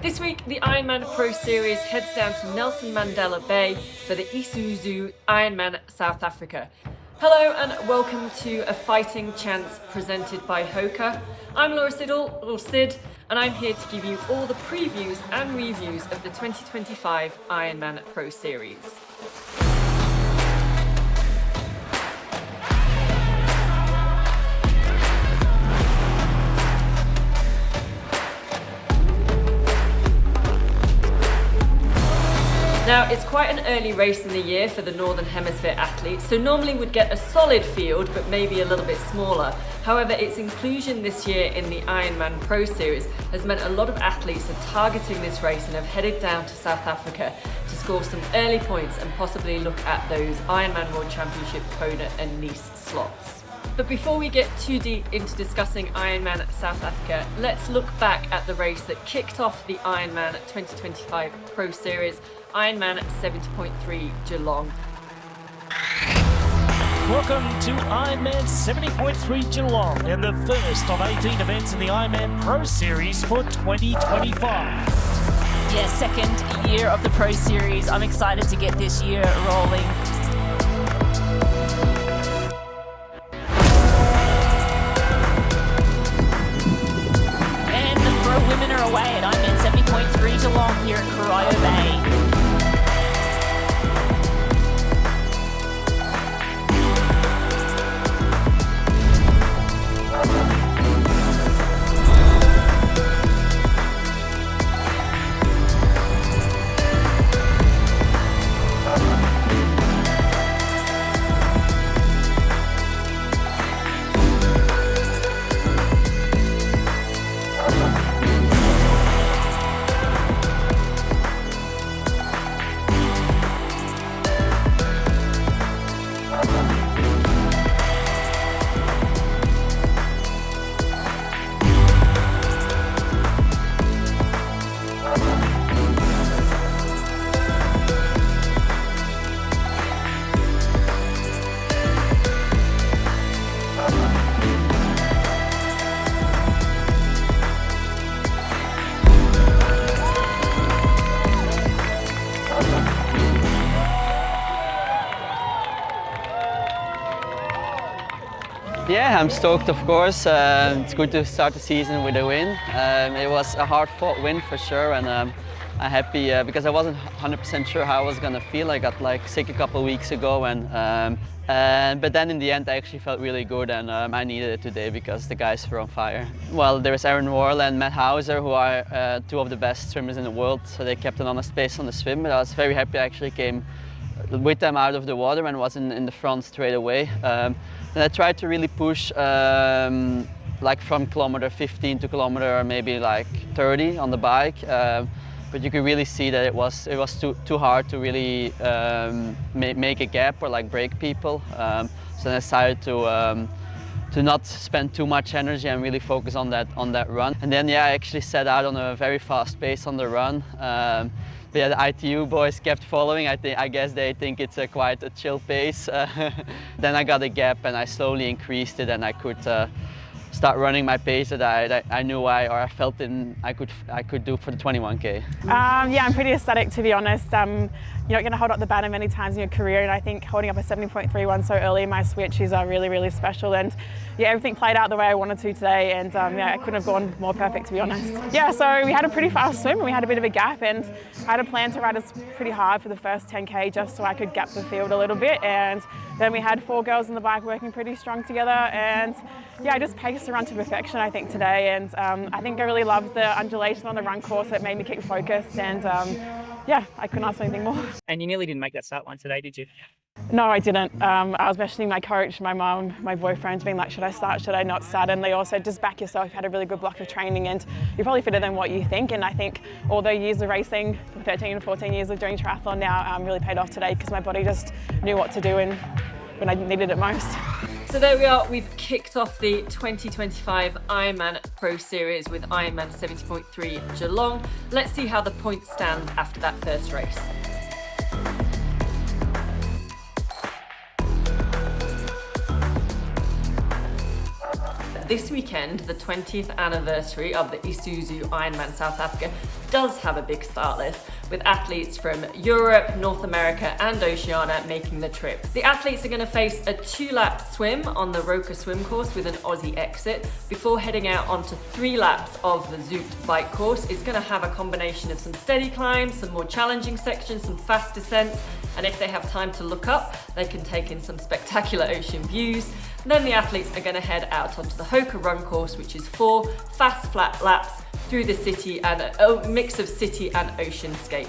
This week, the Ironman Pro Series heads down to Nelson Mandela Bay for the ISUZU Ironman South Africa. Hello and welcome to A Fighting Chance presented by HOKA. I'm Laura Siddle, or Sid, and I'm here to give you all the previews and reviews of the 2025 Ironman Pro Series. Now, it's quite an early race in the year for the Northern Hemisphere athletes, so normally would get a solid field, but maybe a little bit smaller. However, its inclusion this year in the Ironman Pro Series has meant a lot of athletes are targeting this race and have headed down to South Africa to score some early points and possibly look at those Ironman World Championship Kona and Nice slots. But before we get too deep into discussing Ironman South Africa, let's look back at the race that kicked off the Ironman 2025 Pro Series, Ironman 70.3 Geelong. Welcome to Ironman 70.3 Geelong and the first of 18 events in the Ironman Pro Series for 2025. Yeah, second year of the Pro Series. I'm excited to get this year rolling. And the pro women are away at Ironman 70.3 Geelong here at Corio Bay. Yeah, I'm stoked, of course. It's good to start the season with a win. It was a hard-fought win for sure, and I'm happy because I wasn't 100% sure how I was gonna feel. I got sick a couple of weeks ago, but then in the end I actually felt really good, and I needed it today because the guys were on fire. Well, there was Aaron Worrell and Matt Hauser, who are two of the best swimmers in the world, so they kept an honest pace on the swim. But I was very happy I actually came with them out of the water and was in the front straight away. And I tried to really push from kilometer 15 to kilometer maybe 30 on the bike, but you could really see that it was too hard to really make a gap or break people. So I decided to not spend too much energy and really focus on that run. And then I actually set out on a very fast pace on the run. But yeah, the ITU boys kept following. I guess they think it's quite a chill pace. Then I got a gap and I slowly increased it, and I could start running my pace that I knew I felt I could do for the 21K. Yeah, I'm pretty ecstatic, to be honest. You're not going to hold up the banner many times in your career, and I think holding up a 70.31 so early in my switch is really, really special. And yeah, everything played out the way I wanted to today, and I couldn't have gone more perfect, to be honest. Yeah, so we had a pretty fast swim and we had a bit of a gap, and I had a plan to ride us pretty hard for the first 10K just so I could gap the field a little bit. And then we had 4 girls on the bike working pretty strong together, and yeah, I just paced the run to perfection, I think, today. And I think I really loved the undulation on the run course. It made me keep focused, and yeah, I couldn't ask for anything more. And you nearly didn't make that start line today, did you? No, I didn't. I was messaging my coach, my mum, my boyfriend, being like, should I start, should I not start? And they all said, just back yourself. You had a really good block of training and you're probably fitter than what you think. And I think all the years of racing, 13 and 14 years of doing triathlon now, really paid off today because my body just knew what to do when I needed it most. So there we are, we've kicked off the 2025 Ironman Pro Series with Ironman 70.3 Geelong. Let's see how the points stand after that first race. this weekend, the 20th anniversary of the ISUZU Ironman South Africa, does have a big start list, with athletes from Europe, North America and Oceania making the trip. The athletes are going to face a 2-lap swim on the HOKA swim course with an Aussie exit before heading out onto 3 laps of the Zoot bike course. It's going to have a combination of some steady climbs, some more challenging sections, some fast descents, and if they have time to look up, they can take in some spectacular ocean views. And then the athletes are going to head out onto the HOKA run course, which is 4 fast flat laps through the city and a mix of city and oceanscapes.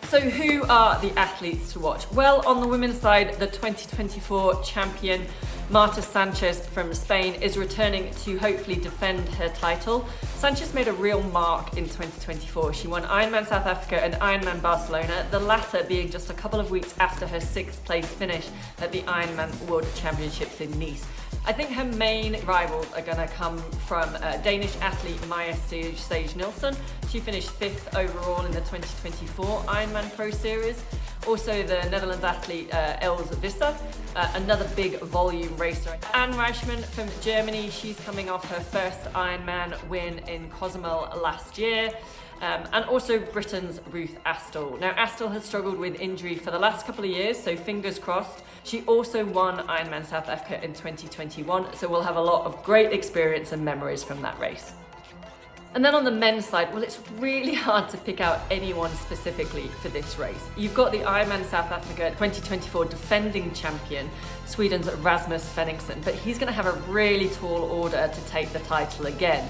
So who are the athletes to watch? Well, on the women's side, the 2024 champion Marta Sanchez from Spain is returning to hopefully defend her title. Sanchez made a real mark in 2024. She won Ironman South Africa and Ironman Barcelona, the latter being just a couple of weeks after her 6th place finish at the Ironman World Championships in Nice. I think her main rivals are going to come from Danish athlete Maja Stage Nielsen. She finished 5th overall in the 2024 Ironman Pro Series. Also the Netherlands athlete Els Visser, another big volume racer. Anne Reichmann from Germany, she's coming off her first Ironman win in Cozumel last year. And also Britain's Ruth Astle. Now Astle has struggled with injury for the last couple of years, so fingers crossed. She also won Ironman South Africa in 2021, so we'll have a lot of great experience and memories from that race. And then on the men's side, well, it's really hard to pick out anyone specifically for this race. You've got the Ironman South Africa 2024 defending champion, Sweden's Rasmus Svenningsson, but he's going to have a really tall order to take the title again.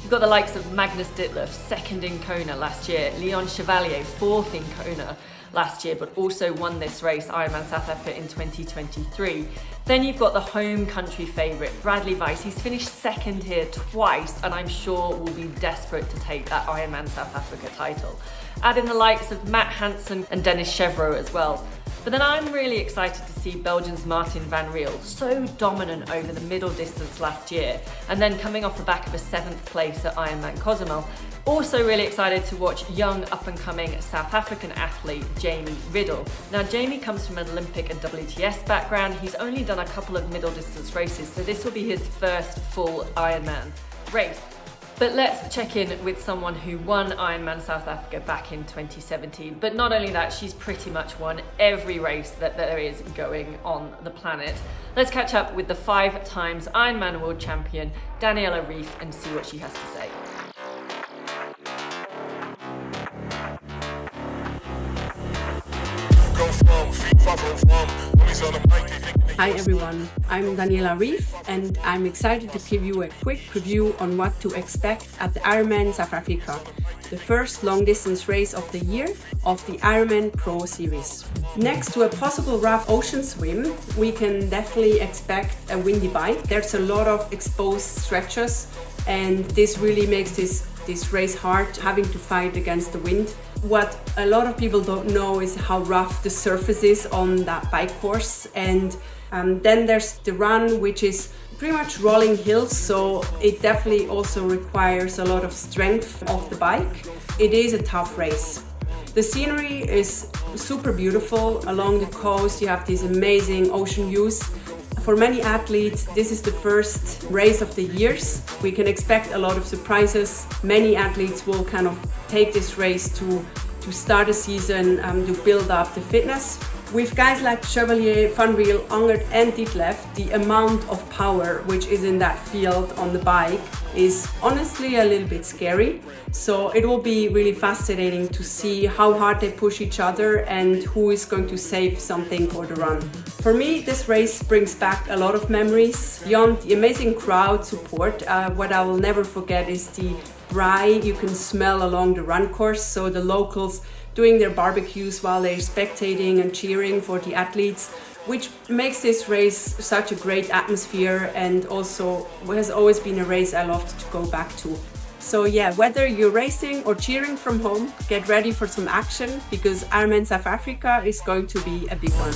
You've got the likes of Magnus Ditlev, 2nd in Kona last year, Leon Chevalier, 4th in Kona last year, but also won this race, Ironman South Africa, in 2023. Then you've got the home country favourite, Bradley Weiss. He's finished 2nd here twice, and I'm sure will be desperate to take that Ironman South Africa title. Add in the likes of Matt Hansen and Dennis Chevreau as well. But then I'm really excited to see Belgium's Martin van Riel, so dominant over the middle distance last year, and then coming off the back of a 7th place at Ironman Cozumel. Also really excited to watch young up-and-coming South African athlete Jamie Riddle. Now Jamie comes from an Olympic and WTS background. He's only done a couple of middle distance races, so this will be his first full Ironman race. But let's check in with someone who won Ironman South Africa back in 2017. But not only that, she's pretty much won every race that there is going on the planet. Let's catch up with the 5 times Ironman world champion, Daniela Ryf, and see what she has to say. Hi everyone, I'm Daniela Ryf and I'm excited to give you a quick review on what to expect at the Ironman South Africa, the first long distance race of the year of the Ironman Pro Series. Next to a possible rough ocean swim, we can definitely expect a windy bike. There's a lot of exposed stretches and this really makes this race hard, having to fight against the wind. What a lot of people don't know is how rough the surface is on that bike course. And then there's the run, which is pretty much rolling hills, so it definitely also requires a lot of strength of the bike. It is a tough race. The scenery is super beautiful. Along the coast you have these amazing ocean views. For many athletes, this is the first race of the years. We can expect a lot of surprises. Many athletes will kind of take this race to start a season, to build up the fitness. With guys like Chevalier, Van Riel, Angert and Ditlev, the amount of power which is in that field on the bike is honestly a little bit scary. So it will be really fascinating to see how hard they push each other and who is going to save something for the run. For me, this race brings back a lot of memories. Beyond the amazing crowd support, what I will never forget is the braai you can smell along the run course. So the locals doing their barbecues while they're spectating and cheering for the athletes, which makes this race such a great atmosphere and also has always been a race I loved to go back to. So yeah, whether you're racing or cheering from home, get ready for some action because Ironman South Africa is going to be a big one.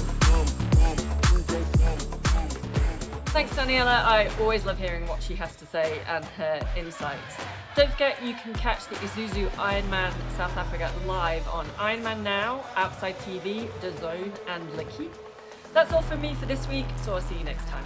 Thanks Daniela, I always love hearing what she has to say and her insights. Don't forget you can catch the ISUZU Ironman South Africa live on Ironman Now, Outside TV, DAZN and L'Equipe. That's all from me for this week, so I'll see you next time.